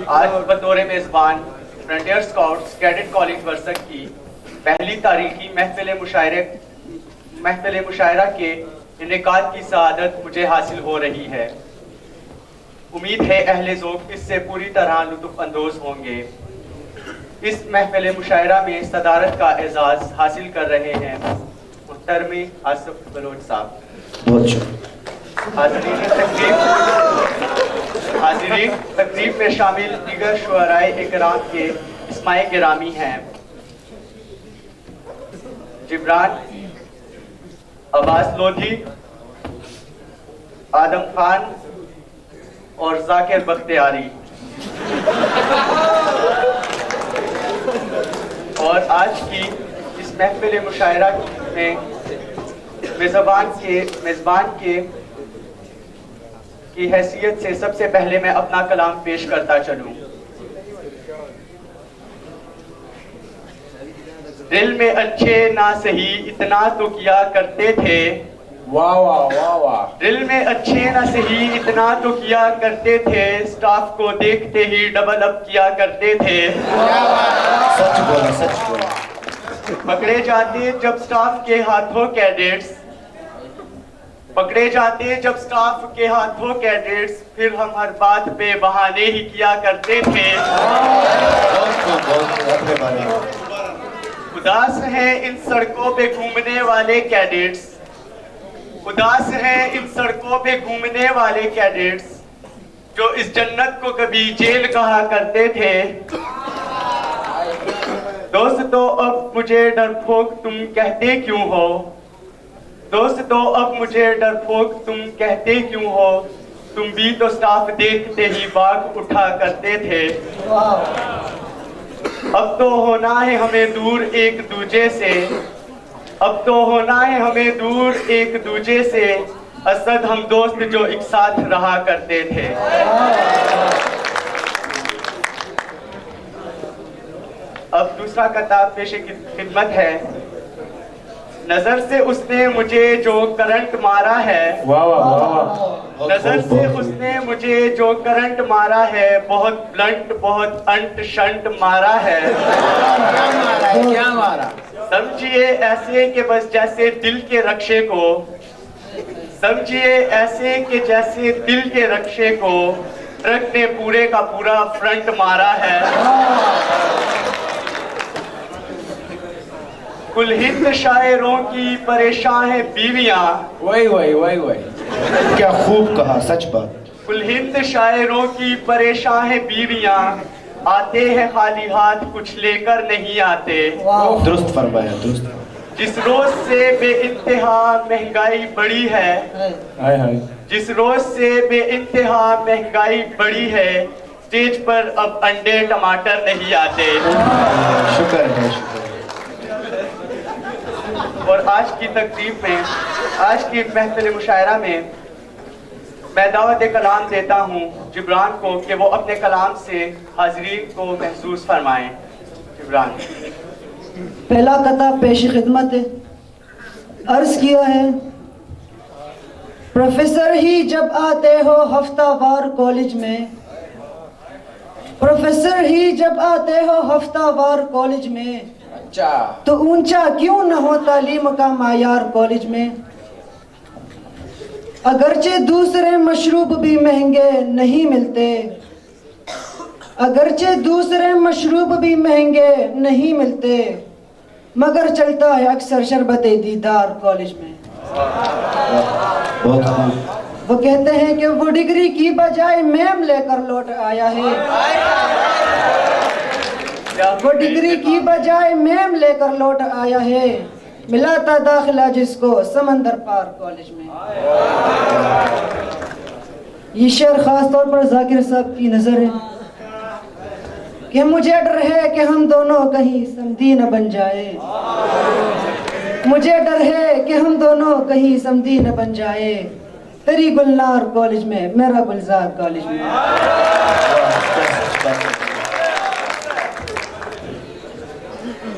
आज बतौर मेज़बान frontier scouts cadet college Warsak की पहली तारीखी महफिल मुशायरा के इनेकाद की सआदत मुझे हासिल हो रही है। उम्मीद है अहले ज़ौक़ इससे पूरी तरह लुत्फ़ अंदोज़ होंगे। इस महफिल मुशायरा में सदारत का एजाज़ हासिल कर रहे हैं मुहतरम आसिफ बलोच साहब। बहुत शुक्रिया। हाज़रीन तकरीब में शामिल दीगर शुअराए इकराम के इस्माए गिरामी हैं जिब्रान अब्बास लोधी, आदम खान और जाकिर बख्तियारी। और आज की इस महफिल मुशायरा में मेज़बान की हैसियत से सबसे पहले मैं अपना कलाम पेश करता चलूं। दिल में अच्छे ना सही इतना तो किया करते थे। वाह वाह वाह वाह। दिल में अच्छे ना सही इतना तो किया करते थे, स्टाफ को देखते ही डबल अप किया करते थे। सच बोला, सच बोला। पकड़े जाते जब स्टाफ के हाथों कैडेट्स, फिर हम हर बात पे बहाने ही किया करते थे। उदास हैं इन सड़कों पे घूमने वाले कैडेट्स, जो इस जन्नत को कभी जेल कहा करते थे। दोस्तों अब मुझे डरपोक तुम कहते क्यों हो, तुम भी तो स्टाफ देखते ही बाग उठा करते थे। अब तो होना है हमें दूर एक दूजे से, असद हम दोस्त जो एक साथ रहा करते थे। अब दूसरा किताब पेशे की खिदमत है। नजर से उसने मुझे जो करंट मारा है, बहुत ब्लंट बहुत अंट शंट मारा है। क्या मारा? समझिए ऐसे कि बस जैसे दिल के रक्षे को ट्रक ने पूरे का पूरा फ्रंट मारा है। कुल हिंद शायरों की परेशान है बीवियां। वही क्या खूब कहा, सच बात। कुल हिंद शायरों की परेशान है बीवियां, आते हैं खाली हाथ कुछ लेकर नहीं आते। दुरुस्त फरमाया, दुरुस्त। जिस रोज से बेइंतहा महंगाई बढ़ी है, स्टेज पर अब अंडे टमाटर नहीं आते। शुक्र है। और आज की तकरीब में, आज की महफिल मुशायरा में मैं दावत कलाम देता हूँ जिब्रान को कि वो अपने कलाम से हाज़रीन को महसूस फरमाएं। जिब्रान। पहला खिताब पेश खिदमत है। अर्ज किया है, प्रोफेसर ही जब आते हो हफ्तावार कॉलेज में, तो ऊंचा क्यों न हो तालीम का मायार कॉलेज में। अगरचे दूसरे मशरूब भी महंगे नहीं मिलते, मगर चलता है अक्सर शरबते दीदार कॉलेज में। वो कहते हैं कि वो डिग्री की बजाय मैम लेकर लौट आया है, मिला था दाखिला जिसको समंदर पार कॉलेज में। ये शेर खास तौर पर जाकिर साहब की नजर है कि मुझे डर है कि हम दोनों कहीं समधी न बन जाए, तेरी गुलनार कॉलेज में मेरा गुलजार कॉलेज में।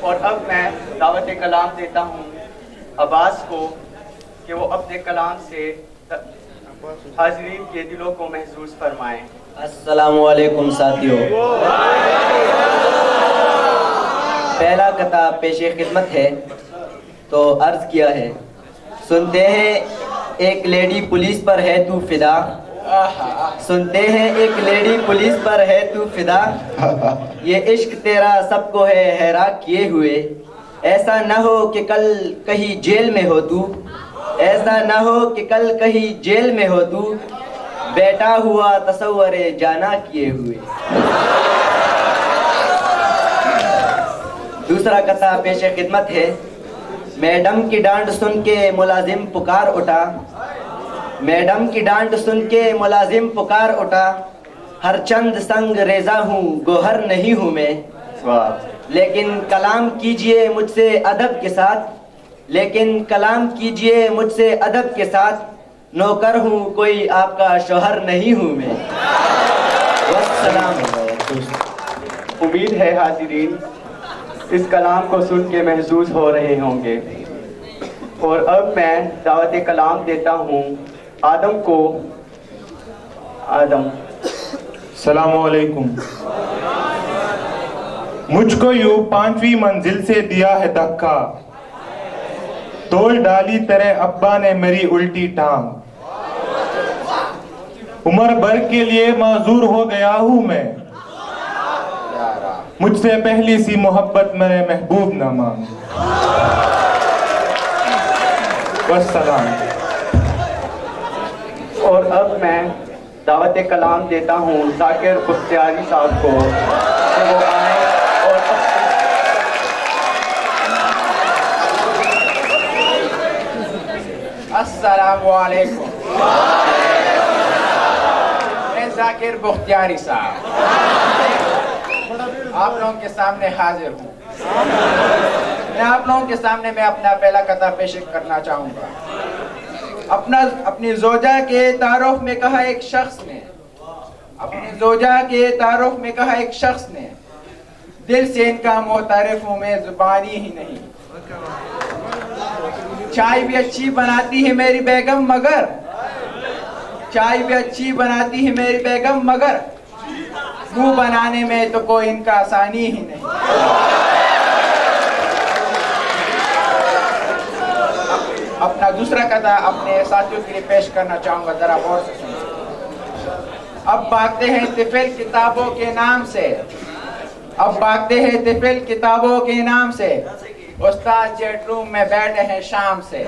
और अब मैं दावत कलाम देता हूँ अब्बास को कि वो अपने कलाम से हाज़रीन के दिलों को महसूस फरमाएं। अस्सलामुअलैकुम साथियों। पहला कता पेशे खिदमत है। तो अर्ज किया है, सुनते हैं एक लेडी पुलिस पर है तू फिदा, सुनते हैं एक लेडी पुलिस पर है तू फिदा, ये इश्क तेरा सबको है हैरान किए हुए, ऐसा न हो कि कल कहीं जेल में हो तू, ऐसा न हो कि कल कहीं जेल में हो तू, बैठा हुआ तसव्वुरे जाना किए हुए। दूसरा कथा पेशे खिदमत है। मैडम की डांट सुन के मुलाजिम पुकार उठा, मैडम की डांट सुन के मुलाजिम पुकार उठा, हर चंद संग रेजा हूँ गोहर नहीं हूँ मैं, लेकिन कलाम कीजिए मुझसे अदब के साथ, लेकिन कलाम कीजिए मुझसे अदब के साथ, नौकर हूँ कोई आपका शोहर नहीं हूँ मैं। वस्सलाम। उम्मीद है हाजिरीन इस कलाम को सुन के महसूस हो रहे होंगे। और अब मैं दावत कलाम देता हूँ आदम को। आदम। सलामुअलैकुम। मुझको यूं 5वीं मंजिल से दिया है धक्का, तोड़ डाली तेरे अब्बा ने मेरी उल्टी टांग, उम्र भर के लिए माजूर हो गया हूँ मैं, मुझसे पहली सी मोहब्बत मेरे महबूब न मांग। वस्सलाम। और अब मैं दावत कलाम देता हूँ जाकिर बुख्तियारी साहब को कि वो आए और अस्सलामुअलैकुम। मैं जाकिर बुख्तियारी साहब आप लोगों के सामने हाजिर हूँ। मैं आप लोगों के सामने मैं अपना पहला कथा पेश करना चाहूँगा। अपनी जोजा के तारुफ में कहा एक शख्स ने, अपनी जोजा के तारुफ में कहा एक शख्स ने, दिल से इनका मोतारिफ हूँ मैं जुबानी ही नहीं, चाय भी अच्छी बनाती है मेरी बेगम मगर, चाय भी अच्छी बनाती है मेरी बेगम मगर, मुंह बनाने में तो कोई इनका आसानी ही नहीं। अपना दूसरा कथा अपने साथियों के लिए पेश करना चाहूंगा, जरा गौर से सुनिए। अब भागते हैं तिफिल किताबों के नाम से, अब भागते हैं तिफिल किताबों के नाम से, उस्ताद चैट रूम में बैठे हैं शाम से।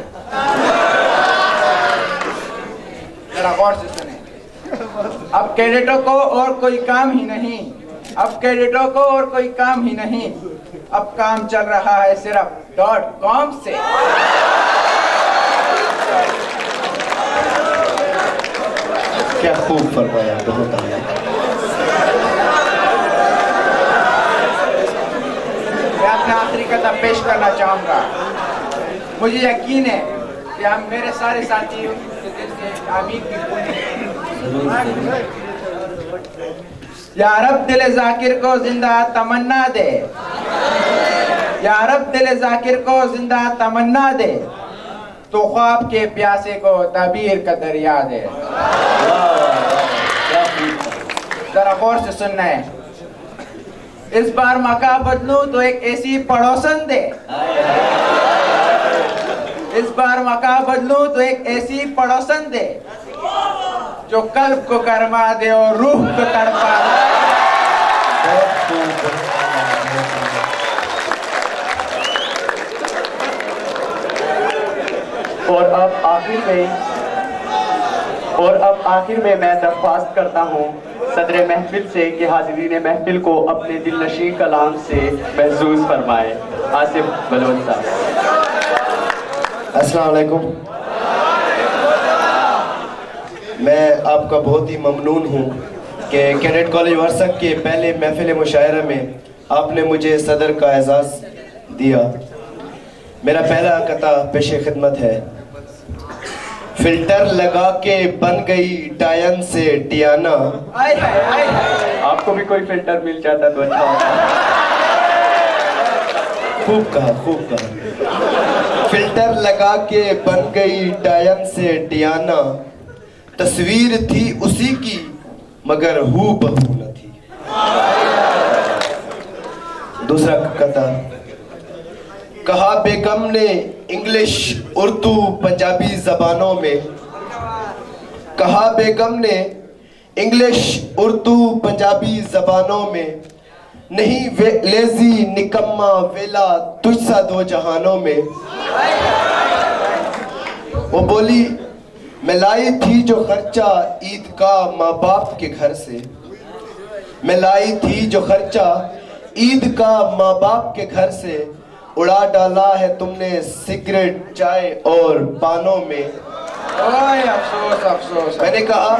जरा गौर से सुने। अब कैडेटों को और कोई काम ही नहीं, अब कैडेटों को और कोई काम ही नहीं, अब काम चल रहा है सिर्फ .com से। क्या खूब फरमाया, बहुत आया। मैं अपना आखिरी कथा पेश करना चाहूंगा। मुझे यकीन है कि हम मेरे सारे साथी के दिल से आमीन की बोलेंगे। या रब दिल जाकिर को जिंदा तमन्ना दे, या रब दिल जाकिर को जिंदा तमन्ना दे, तो ख्वाब के प्यासे को ताबीर का दरिया दे। जरा गौर से सुनना है। इस बार मका बदलूं तो एक ऐसी पड़ोसन दे, इस बार मका बदलूं तो एक ऐसी पड़ोसन दे, जो कल्ब को गरमा दे और रूह को तड़पा दे। और अब आखिर में मैं दरख्वास्त करता हूँ सदर महफिल से कि हाज़रीन महफिल को अपने दिल नशीं कलाम से महसूस फरमाए। आसिफ बलोच साहब। अस्सलाम वालेकुम। मैं आपका बहुत ही ममनून हूँ कि कैडेट कॉलेज वर्सक के पहले महफिल मुशायरा में आपने मुझे सदर का एजाज़ दिया। मेरा पहला कथा पेशे खिदमत है। फिल्टर लगा के बन गई डायन से डियाना। आपको भी कोई फिल्टर मिल जाता तो अच्छा होता। खूब कहा, खूब कहा। फिल्टर लगा के बन गई डायन से डियाना, तस्वीर थी उसी की मगर हू बहू न थी। दूसरा कथा। कहा बेगम ने इंग्लिश, उर्दू, पंजाबी जबानों में, कहा बेगम ने इंग्लिश, उर्दू, पंजाबी जबानों में, नहीं वे लेजी निकम्मा वेला तुझसा दो जहानों में। वो बोली मैं लाई थी जो खर्चा ईद का माँ बाप के घर से, मैं लाई थी जो खर्चा ईद का माँ बाप के घर से, उड़ा डाला है तुमने सिगरेट, चाय और पानों में। ओए अफसोस अफसोस। मैंने कहा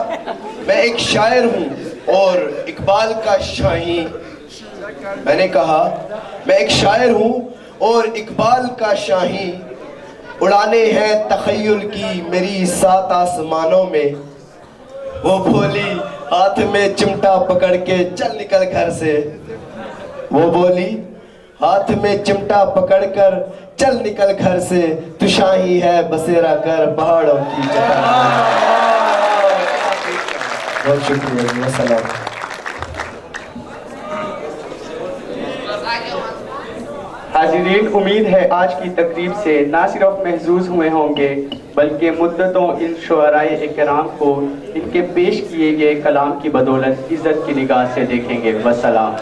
मैं एक शायर हूँ और इकबाल का शाहीन। मैंने कहा मैं एक शायर हूँ और इकबाल का शाहीन, उड़ाने हैं तखय्युल की मेरी सात आसमानों में। वो बोली हाथ में चिमटा पकड़ के चल निकल घर से, वो बोली हाथ में चिमटा पकड़कर चल निकल घर से, तू शाही है बसेरा कर पहाड़ों की चट्टान। बहुत शुक्रिया। सलाम। हाजिरीन, उम्मीद है आज की तकरीब से ना सिर्फ महजूज हुए होंगे बल्कि मुद्दतों इन शुअराए इकराम को इनके पेश किए गए कलाम की बदौलत इज्जत की निगाह से देखेंगे। वस्सलाम।